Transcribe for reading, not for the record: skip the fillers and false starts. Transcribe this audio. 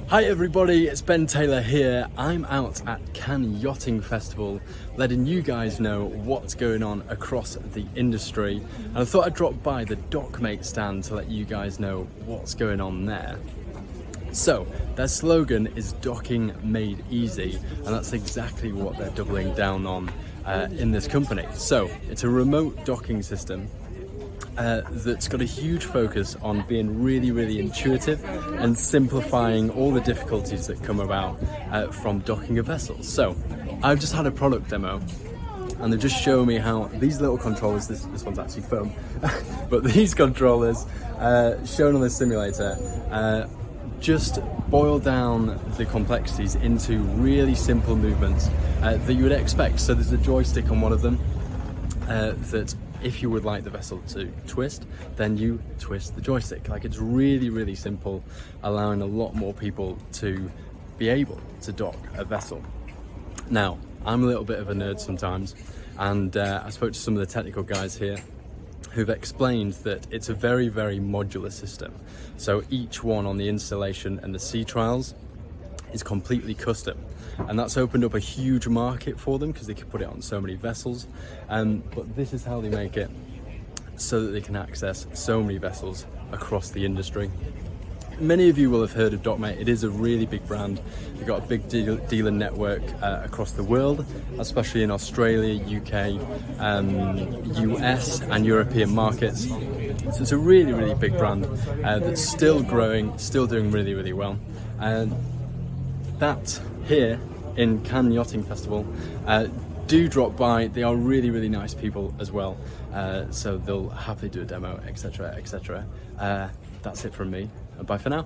Hi everybody, it's Ben Taylor here. I'm out at Cannes Yachting Festival, letting you guys know what's going on across the industry. And I thought I'd drop by the Dockmate stand to let you guys know what's going on there. So, their slogan is docking made easy, and that's exactly what they're doubling down on in this company. So, it's a remote docking system that's got a huge focus on being really intuitive and simplifying all the difficulties that come about from docking a vessel. So I've just had a product demo and they've just shown me how these little controllers, this one's actually foam, but these controllers shown on the simulator just boil down the complexities into really simple movements that you would expect. So there's a joystick on one of them that if you would like the vessel to twist, then you twist the joystick. Like, it's really simple, allowing a lot more people to be able to dock a vessel. Now, I'm a little bit of a nerd sometimes, and I spoke to some of the technical guys here who've explained that it's a very modular system. So each one on the installation and the sea trials is completely custom, and that's opened up a huge market for them because they can put it on so many vessels. But this is how they make it so that they can access so many vessels across the industry. Many of you will have heard of Dockmate. It is a really big brand. They've got a big dealer network across the world, especially in Australia, UK, US and European markets. So it's a really big brand that's still growing, still doing really well. And that here in Cannes Yachting Festival, do drop by. They are really nice people as well, so they'll happily do a demo, etc. That's it from me, and bye for now.